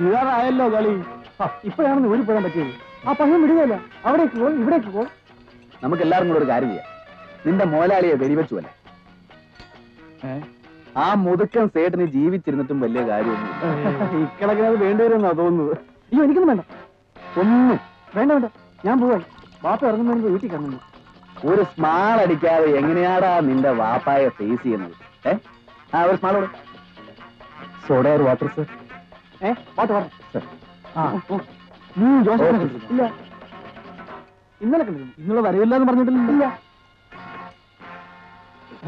ഇതാറായല്ലോ കളി. ഇപ്പോഴാണെന്ന് ഊരിപ്പോരാൻ പറ്റിയത്. ആ പയ്യൻ വിടുകയല്ല. അവിടേക്ക് പോ, ഇവിടേക്ക് പോ. നമുക്ക് എല്ലാവരും കൂടെ ഒരു കാര്യം ചെയ്യാം. നിന്റെ മോലാളിയെ വെടിവെച്ചുവല്ലേ? ആ മുതുക്കൻ സേട്ടിന് ജീവിച്ചിരുന്നിട്ടും വലിയ കാര്യമൊന്നും ഇക്കണക്കിനത് വേണ്ടിവരുമെന്നാ തോന്നുന്നത്. അയ്യോ, എനിക്കൊന്നും വേണ്ട. ഒന്നും വേണ്ട വേണ്ട. ഞാൻ പോവാൻ. വാപ്പ ഇറങ്ങുന്നതിന് വീട്ടിൽ കിടന്നു. ഒരു സ്മാൾ അടിക്കാതെ എങ്ങനെയാടാ നിന്റെ വാപ്പായെ ഫേസ് ചെയ്യുന്നത്? ഒരു സ്മാളോട്. സോഡ ഒരു water sir. Water water sir. നീ ജോസഫിനെ കണ്ടിരുന്നോ? ഇല്ല. ഇന്നലെ കണ്ടിരുന്നു. ഇന്നലെ വരവില്ല എന്ന് പറഞ്ഞിട്ടില്ല.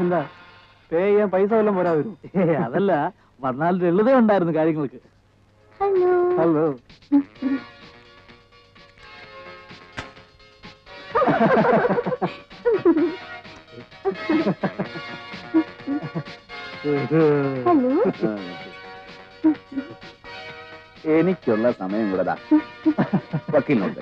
എന്താ പേ ചെയ്യാൻ പൈസ വല്ലതും പോരാ വരും? അതല്ല, വന്നാൽ ലളിത ഉണ്ടായിരുന്നു കാര്യങ്ങൾക്ക്. ഹലോ. എനിക്കുള്ള സമയം കൂടെ വക്കീലിനോട്.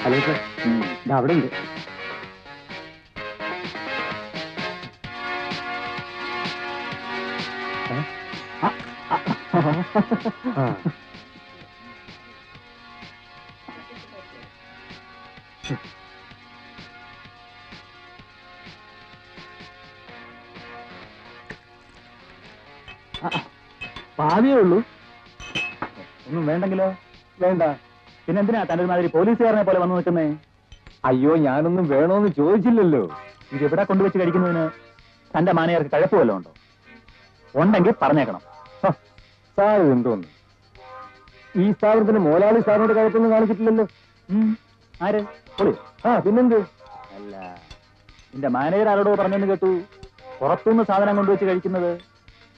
ഹലോ സാർ, അവിടെ ഉണ്ട്. പാതിയേ ഉള്ളൂ. ഒന്നും വേണ്ടെങ്കിലോ? വേണ്ട. പിന്നെന്തിനാ തന്റെ മാതിരി പോലീസുകാരനെ പോലെ വന്നു നിൽക്കുന്നേ? അയ്യോ, ഞാനൊന്നും വേണോന്ന് ചോദിച്ചില്ലല്ലോ. ഇതെവിടെ കൊണ്ടുവച്ച് കഴിക്കുന്നതിന് തന്റെ മാനേജർക്ക് കഴപ്പമല്ലോ ഉണ്ടോ? ഉണ്ടെങ്കിൽ പറഞ്ഞേക്കണം. സാർ എന്തോന്ന് ഈ സ്ഥാപനത്തിന് മോലാളി സാറിനോട് കഴപ്പൊന്നും കാണിച്ചിട്ടില്ലല്ലോ. ആര്? പൊളി. പിന്നെന്ത്? അല്ല, നിന്റെ മാനേജർ ആരോടോ പറഞ്ഞെന്ന് കേട്ടു, പുറത്തുനിന്ന് സാധനം കൊണ്ടുവച്ച് കഴിക്കുന്നത്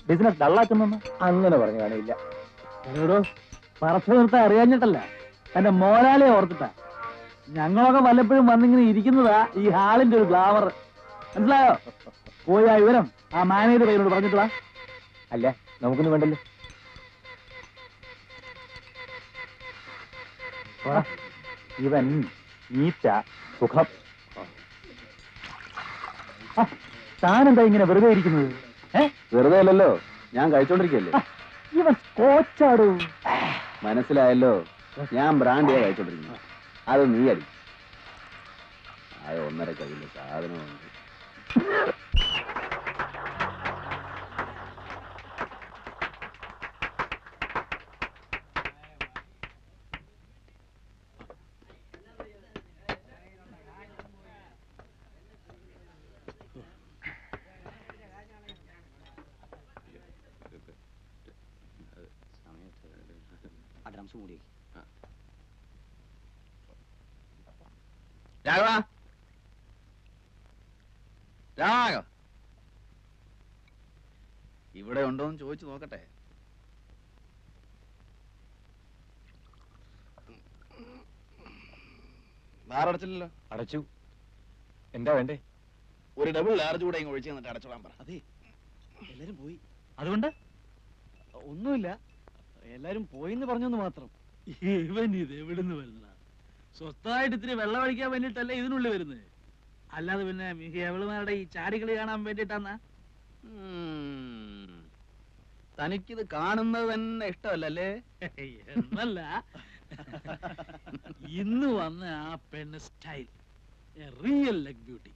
ബിസിനസ് ഡള്ളാക്കുന്നു. അങ്ങനെ പറഞ്ഞു കാണില്ല. എന്നോടോ പറച്ചു നിർത്താൻ അറിയാഞ്ഞിട്ടല്ല, എന്റെ മോലാളിയെ ഓർത്തിട്ടാ. ഞങ്ങളൊക്കെ വല്ലപ്പോഴും വന്നിങ്ങനെ ഇരിക്കുന്നതാ ഈ ഹാളിന്റെ ഒരു ഗ്ലാമർ. മനസ്സിലായോ? പോയി ആ വിവരം ആ മാനേജർ പേരോട് പറഞ്ഞിട്ടുള്ള. അല്ല, നമുക്കൊന്നും വേണ്ടല്ലോ. ഇവൻ നീറ്റ സുഖം. താനെന്താ ഇങ്ങനെ വെറുതെ ഇരിക്കുന്നത്? വെറുതെ അല്ലല്ലോ, ഞാൻ കഴിച്ചോണ്ടിരിക്കല്ലേ. ഇവൻ കോച്ചാടൂ. മനസ്സിലായല്ലോ, ഞാൻ ബ്രാൻഡിയാ കഴിച്ചോണ്ടിരിക്കുന്നു. അത് നീ അടി. ആയ 1.5 കയ്യില് സാധനമുണ്ട്. രാഘവ, രാഘവ ഇവിടെ ഉണ്ടോന്ന് ചോദിച്ചു നോക്കട്ടെ. ബാറടച്ചില്ലല്ലോ? അടച്ചു. എന്താ വേണ്ടേ? ഒരു ഡബിൾ ലാർജ് കൂടെ ഇങ്ങ് ഒഴിച്ചു തന്നിട്ട് അടച്ചോളാൻ പറ. അതെ, എല്ലാരും പോയി. അതുകൊണ്ട് ഒന്നുമില്ല, എല്ലാരും പോയിന്ന് പറഞ്ഞെന്ന് മാത്രം. ഇവൻ ഇത് എവിടുന്ന് വരുന്നതാ? സ്വസ്ഥമായിട്ട് ഇത്തിരി വെള്ളം അടിക്കാൻ വേണ്ടിട്ടല്ലേ ഇതിനുള്ളിൽ വരുന്നത്, അല്ലാതെ പിന്നെ എവളുമാരുടെ ഈ ചാടികളി കാണാൻ വേണ്ടിട്ടാന്നാ? തനിക്കിത് കാണുന്നത് തന്നെ ഇഷ്ടമല്ലല്ലേ? എന്നല്ല, ഇന്ന് വന്ന ആ പെണ്ണ് സ്റ്റൈൽ റിയൽ ലെഗ് ബ്യൂട്ടി.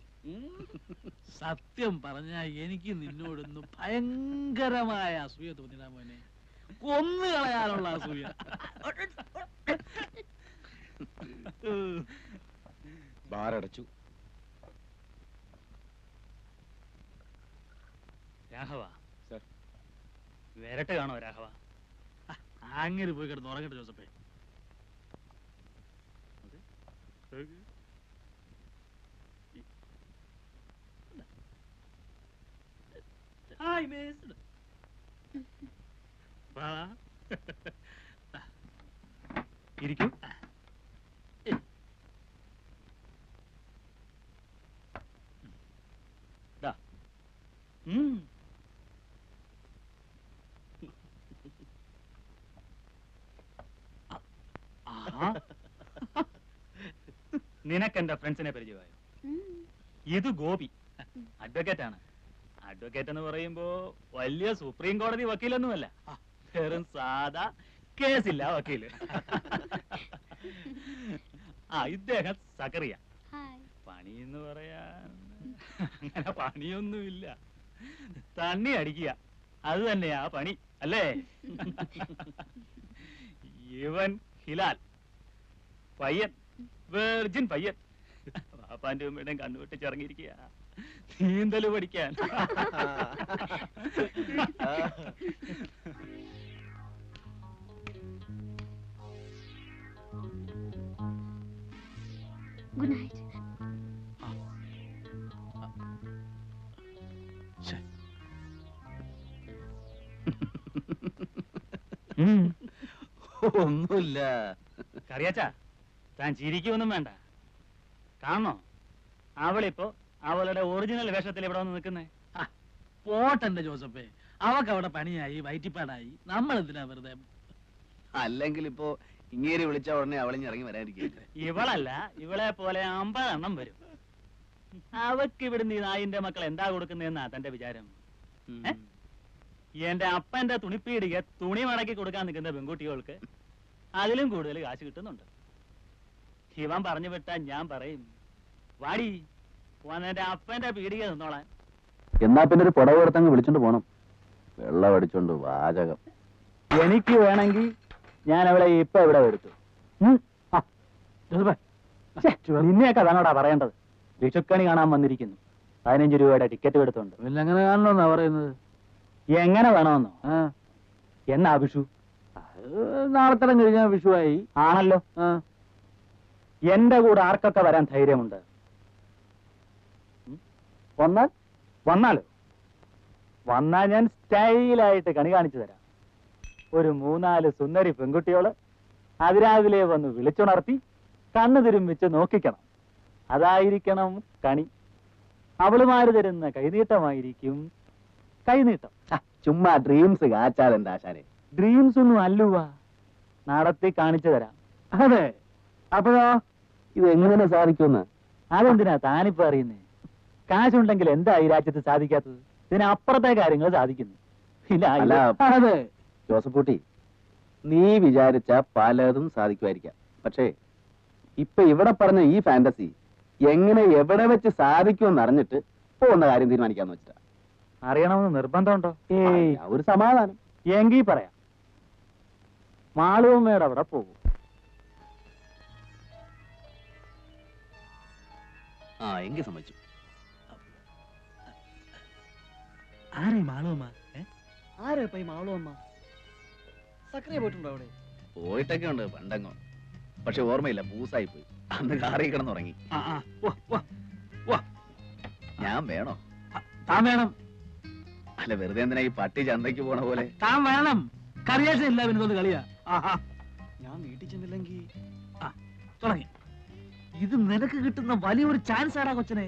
സത്യം പറഞ്ഞ എനിക്ക് നിന്നോടൊന്ന് ഭയങ്കരമായ അസൂയ തോന്നിടാ മോനെ. കൊന്നു കളയാനുള്ള അസൂയ. ബാറടച്ചു. രാഘവ, വരട്ടെ കാണോ രാഘവ? അങ്ങനെ പോയി കിടന്ന് ഉറങ്ങട്ടെ ജോസഫേ. Hi miss. ഇരിക്കൂ. നിനക്കെന്റെ ഫ്രണ്ട്സിനെ പരിചയമായോ? ഇത് ഗോപി, അഡ്വക്കേറ്റ് ആണ്. അഡ്വക്കേറ്റ് എന്ന് പറയുമ്പോ വലിയ സുപ്രീം കോടതി വക്കീലൊന്നുമല്ല, വെറും സാധാ കേസില്ല വക്കീല്. ഇദ്ദേഹം സക്കറിയ. പണി എന്ന് പറയാൻ അങ്ങനെ പണിയൊന്നുമില്ല, തണ്ണി അടിക്കുക, അത് തന്നെയാ പണി അല്ലേ? ഇവൻ ഹിലാൽ, പയ്യൻ, വെർജിൻ പയ്യൻ. പാപ്പാന്റെ ഉമ്മയുടെയും കണ്ണുവെട്ടിച്ചിറങ്ങിയിരിക്കുക നീന്തല് പഠിക്കാൻ. Good night. ഒന്നുമില്ല. കറിയാച്ചാ, താൻ ചിരിക്കൊന്നും വേണ്ട. കാണണോ, അവളിപ്പോ അവളുടെ ഒറിജിനൽ വേഷത്തിൽ ഇവിടെ വന്ന് നിൽക്കുന്നേ. പോട്ടെന്റെ ജോസഫേ, അവക്ക് അവിടെ പണിയായി വയറ്റിപ്പാടായി, നമ്മൾ എന്തിനാ വെറുതെ? അല്ലെങ്കിൽ ഇപ്പോ ഇങ്ങേരി വിളിച്ച ഉടനെ അവളിഞ്ഞിറങ്ങി വരാതിരിക്കില്ല. ഇവളല്ല, ഇവളെ പോലെ 50 എണ്ണം വരും. അവക്ക് ഇവിടുന്ന് ഈ നായിന്റെ മക്കൾ എന്താ കൊടുക്കുന്നതെന്നാ തന്റെ വിചാരം? എന്റെ അപ്പന്റെ തുണിപ്പീടിക തുണി മടക്കി കൊടുക്കാൻ നിൽക്കുന്ന പെൺകുട്ടികൾക്ക് അതിലും കൂടുതൽ കാശ് കിട്ടുന്നുണ്ട്. ഇവൻ പറഞ്ഞു വിട്ടാ ഞാൻ പറയും, വാടി എന്റെ അപ്പന്റെ പീടിക നിന്നോളാൻ. എന്നാ പിന്നെ ഒരു പുടവ് എടുത്തങ്ങ് വിളിച്ചോണ്ട് പോണം. വെള്ളം അടിച്ചോണ്ട് വാചകം. എനിക്ക് വേണമെങ്കിൽ ഞാൻ അവളെ ഇപ്പൊ ഇവിടെ എടുത്തു. നിന്നെയൊക്കെ അതാണോടാ പറയേണ്ടത്? വിഷുക്കണി കാണാൻ വന്നിരിക്കുന്നു, 15 രൂപയുടെ ടിക്കറ്റ് എടുത്തോണ്ട്. പിന്നെ അങ്ങനെ കാണണമെന്നാ പറയുന്നത്. എങ്ങനെ വേണമെന്നോ? എന്നാ വിഷു? നാളെ തരം കഴിഞ്ഞാൽ വിഷുവായി. ആണല്ലോ. എന്റെ കൂടെ ആർക്കൊക്കെ വരാൻ ധൈര്യമുണ്ട്? വന്നാലോ? വന്നാൽ ഞാൻ സ്റ്റൈലായിട്ട് കണി കാണിച്ചു തരാം. ഒരു 3-4 സുന്ദരി പെൺകുട്ടികള് അതിരാവിലെ വന്ന് വിളിച്ചുണർത്തി കണ്ണു തിരുമ്പിച്ച് നോക്കിക്കണം. അതായിരിക്കണം കണി. അവളുമാര് തരുന്ന കൈനീട്ടമായിരിക്കും കൈനീട്ടം. ചുമ്മാ ഡ്രീംസ് കാച്ചാലെന്താ ആശാനെ? ഡ്രീംസ് ഒന്നും അല്ലുവാ, നടത്തി കാണിച്ചു തരാം. അതെ, അപ്പോഴോ ഇത് എങ്ങനെ സാധിക്കുമെന്ന്? അതെന്തിനാ താനിപ്പോ അറിയുന്നേ? കാശുണ്ടെങ്കിൽ എന്താ ഈ രാജ്യത്ത് സാധിക്കാത്തത്? ഇതിനപ്പുറത്തെ കാര്യങ്ങൾ സാധിക്കുന്നു. അല്ല, അതെ ജോസഫ് കുട്ടി, നീ വിചാരിച്ച പലതും സാധിക്കുമായിരിക്കാം. പക്ഷേ ഇപ്പൊ ഇവിടെ പറഞ്ഞ ഈ ഫാന്റസി എങ്ങനെ എവിടെ വെച്ച് സാധിക്കുമെന്ന് അറിഞ്ഞിട്ട് പോകുന്ന കാര്യം തീരുമാനിക്കാന്ന് വെച്ചിട്ടാ. അറിയണമെന്ന് നിർബന്ധമുണ്ടോ? ഒരു സമാധാനം. എങ്കി പറയാം. മാളുവമ്മയുടെ അവിടെ പോകും. എങ്കിൽ സമ്മതിച്ചു. ആരേ മാളുവമ്മ? ആരാ ഇപ്പൊ ഈ മാളുവമ്മ? സക്കറിയ പോയിട്ടുണ്ടോ അവിടെ? പോയിട്ടൊക്കെ ഉണ്ട് പണ്ടങ്ങോ, പക്ഷെ ഓർമ്മയില്ല, പൂസായി പോയി. അന്ന് കാറി കിടന്നുറങ്ങി. ഞാൻ വേണോ? താൻ വേണം. അല്ല, വെറുതെ എന്തിനാ ഈ പട്ടി ചന്തയ്ക്ക് പോണ പോലെ? താൻ വേണം. കറിയാച്ച ഇല്ല പിന്നെ കളിയാ. ഞാൻ വീട്ടിൽ ചെന്നില്ലെങ്കിൽ തുടങ്ങി. ഇത് നിനക്ക് കിട്ടുന്ന വലിയൊരു ചാൻസ് ആടാ കൊച്ചനെ.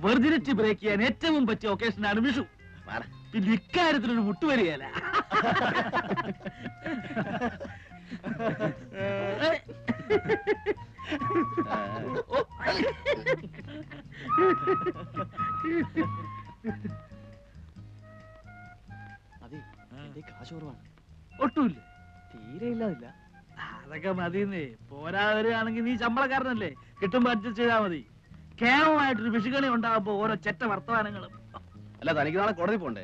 വെർജിനിറ്റി ബ്രേക്ക് ചെയ്യാൻ ഏറ്റവും പറ്റിയ ഒക്കേഷനാണ് വിഷു. പിന്നെ ഇക്കാര്യത്തിലൊരു മുട്ടുവരികയല്ല. അതെ, എന്റെ കാശ് കുറവാണ്. ഒട്ടുമില്ല, തീരെ ഇല്ലാതില്ല. അതൊക്കെ മതിന്നേ. പോരാ വരികയാണെങ്കിൽ നീ ശമ്പളക്കാരനല്ലേ, കിട്ടുമ്പോ അഡ്ജസ്റ്റ് ചെയ്താൽ മതി. കേവലമായിട്ടൊരു വിഷുകണി ഉണ്ടാകുമ്പോ ഓരോ ചെറ്റ വർത്തമാനങ്ങളും. അല്ല, തനിക്ക് നാളെ കോടതി പോണ്ടേ?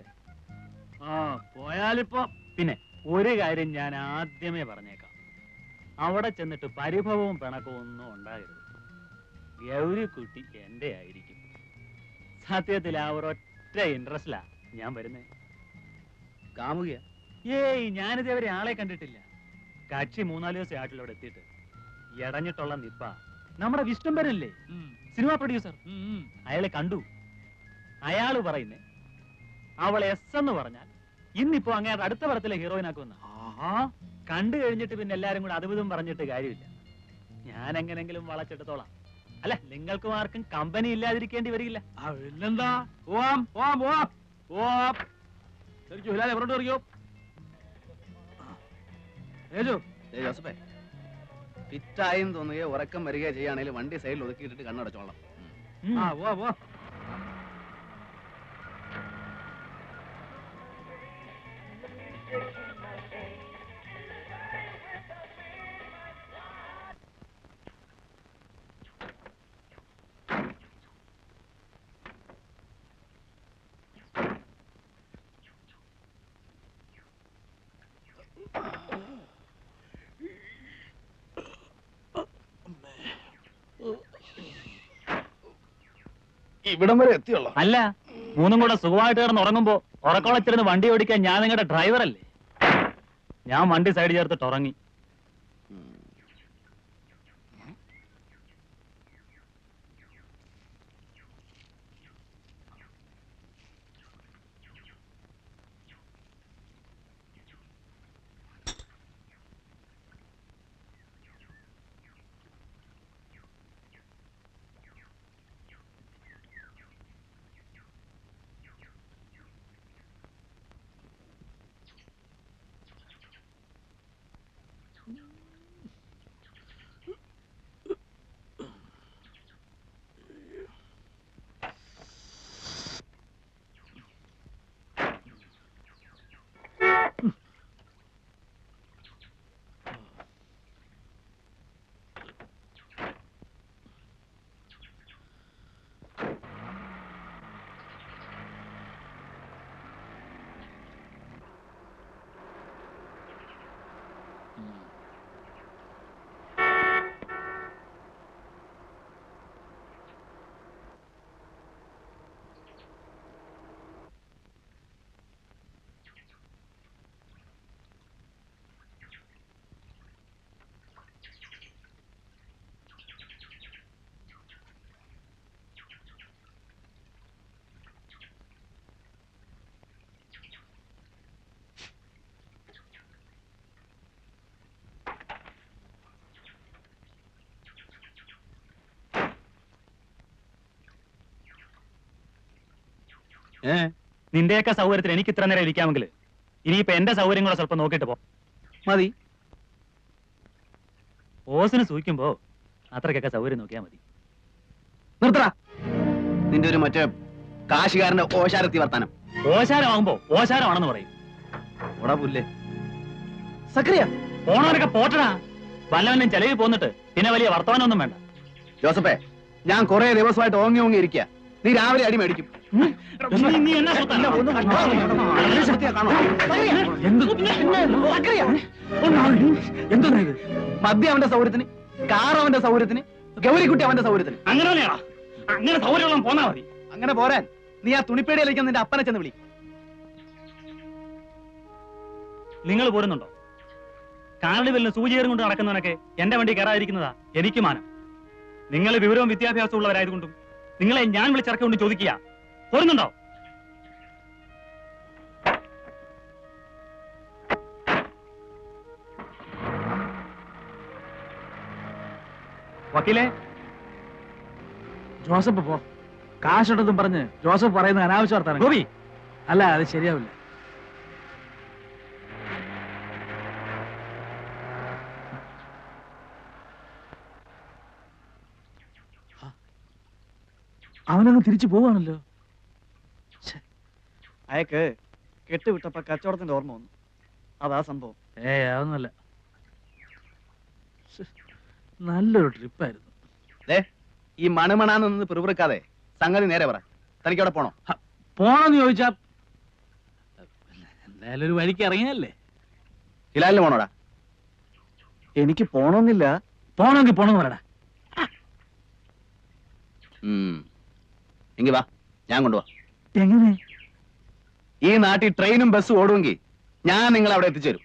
പോയാലിപ്പോ പിന്നെ ഒരു കാര്യം ഞാൻ ആദ്യമേ പറഞ്ഞേക്കാം, അവിടെ ചെന്നിട്ട് പരിഭവവും പിണക്കവും ഒന്നും ഉണ്ടാകരുത്. ഗൗരിക്കുട്ടി എന്റെ ആയിരിക്കും. സത്യത്തിൽ ആ ഒരൊറ്റ ഇൻട്രസ്റ്റിലാ ഞാൻ വരുന്നേ. കാമുകിയ? ഏയ്, ഞാനിതേവരെ ആളെ കണ്ടിട്ടില്ല. കക്ഷി 3-4 ദിവസം ആട്ടിലവിടെ എത്തിയിട്ട് എടഞ്ഞിട്ടുള്ള നിപ്പ. നമ്മുടെ വിഷ്ണുമ്പരല്ലേ, സിനിമാ പ്രൊഡ്യൂസർ, അയാളെ കണ്ടു. അയാള് പറയുന്നേ അവൾ എസ് എന്ന് പറഞ്ഞാൽ ഇന്നിപ്പോ അങ്ങേരുടെ അടുത്ത പടത്തിലെ ഹീറോയിൻ ആക്കുമെന്ന. കണ്ടു കഴിഞ്ഞിട്ട് പിന്നെ എല്ലാരും കൂടെ അതുവിധം പറഞ്ഞിട്ട് കാര്യമില്ല. ഞാൻ എങ്ങനെങ്കിലും വളച്ചെടുത്തോളാം. അല്ല, നിങ്ങൾക്കും ആർക്കും കമ്പനി ഇല്ലാതിരിക്കേണ്ടി വരില്ല. ഇല്ലെന്താ? പോവാം പോവാം പോവാം പോവാം. ശരിക്കും ഹിലാലെ പറഞ്ഞിട്ട് അറിയോ? ജോസഫേ, ഫിറ്റായെന്ന് തോന്നുകയോ ഉറക്കം വരികയോ ചെയ്യുകയാണെങ്കിൽ വണ്ടി സൈഡിൽ ഒതുക്കിയിട്ടിട്ട് കണ്ണടച്ചോളാം. ആ പോ ഇവിടം വരെ എത്തിയുള്ളൂ. അല്ല, മൂന്നും കൂടെ സുഖമായിട്ട് കിടന്ന് ഉറങ്ങുമ്പോ ഉറക്കോളച്ചിരുന്ന് വണ്ടി ഓടിക്കാൻ ഞാൻ നിങ്ങളുടെ ഡ്രൈവറല്ലേ? ഞാൻ വണ്ടി സൈഡ് ചേർത്തിട്ട് ഉറങ്ങി. നിന്റെയൊക്കെ സൗകര്യത്തിന് എനിക്ക് ഇത്ര നേരം ഇരിക്കാമെങ്കിൽ ഇനിയിപ്പോ എന്റെ സൗകര്യം കൂടെ സ്വല്പം നോക്കിയിട്ട് പോ. മതി. ഓസിന് സൂഹിക്കുമ്പോ അത്രക്കൊക്കെ സൗകര്യം നോക്കിയാൽ മതി. നിർത്തടാ നിന്റെ ഒരു മറ്റേ കാശുകാരന്റെ ഓശാരത്തി വർത്താനം. ഓശാരമാകുമ്പോ ഓശാരമാണെന്ന് പറയും. ഓടാ പുല്ലേ. സക്രിയ പോണവരൊക്കെ പോട്ടടാ. വല്ലവനും ചെലവിൽ പോന്നിട്ട് പിന്നെ വലിയ വർത്തമാനമൊന്നും വേണ്ട. ജോസഫേ, ഞാൻ കുറെ ദിവസമായിട്ട് ഓങ്ങി ഇരിക്കുക. നീ രാവിലെ അടി മേടിക്കും. നീ എന്നാ സ്വത്തല്ല? മദ്യം അവന്റെ സൗകര്യത്തിന്, കാർ അവന്റെ സൗകര്യത്തിന്, ഗൗരിക്കുട്ടി അവന്റെ സൗകര്യത്തിന്. അങ്ങനെ തന്നെയാ. അങ്ങനെ സൗകര്യം പോന്നാ മതി. അങ്ങനെ പോരാൻ നീ ആ തുണിപ്പേടിയിലേക്ക് നിന്റെ അപ്പനെ ചെന്ന് വിളി. നിങ്ങൾ പോരുന്നുണ്ടോ? കാർണിവലിന് സൂചിയേറും കൊണ്ട് നടക്കുന്നവനൊക്കെ എന്റെ വണ്ടി കയറാതിരിക്കുന്നതാ എനിക്ക് മാനം. നിങ്ങൾ വിവരവും വിദ്യാഭ്യാസവും ഉള്ളവരായതുകൊണ്ടും നിങ്ങളെ ഞാൻ വിളിച്ചിറക്കൊണ്ട് ചോദിക്കുക, പോരുന്നുണ്ടോ? വക്കീലേ, ജോസഫ് പോ. കാശുണ്ടെന്നും പറഞ്ഞ് ജോസഫ് പറയുന്ന അനാവശ്യ വർത്താനം. ഗോപി, അല്ല അത് ശരിയാവില്ല. അവനങ്ങ് തിരിച്ചു പോവാണല്ലോ. അയക്ക് കെട്ടുവിട്ടപ്പോ കച്ചവടത്തിന്റെ ഓർമ്മ വന്നു. അതാ സംഭവം. അതൊന്നുമല്ല. നല്ലൊരു ട്രിപ്പായിരുന്നു. ഈ മണമണാന്ന് നിന്ന് പിറുപിറുക്കാതെ സംഗതി നേരെ പറ. തനിക്ക് അവിടെ പോണോ? പോണോന്ന് ചോദിച്ചാ എന്തായാലും ഒരു വഴിക്ക് ഇറങ്ങിയല്ലേ. ഹിലാലിന് പോണോടാ? എനിക്ക് പോണമെന്നില്ല. പോണമെങ്കിൽ പോണെന്ന് പറയടാ. എങ്കി വാ, ഞാൻ കൊണ്ടുപോവാ. എങ്ങനെ? ഈ നാട്ടിൽ ട്രെയിനും ബസ്സും ഓടുമെങ്കിൽ ഞാൻ നിങ്ങളെ അവിടെ എത്തിച്ചേരും.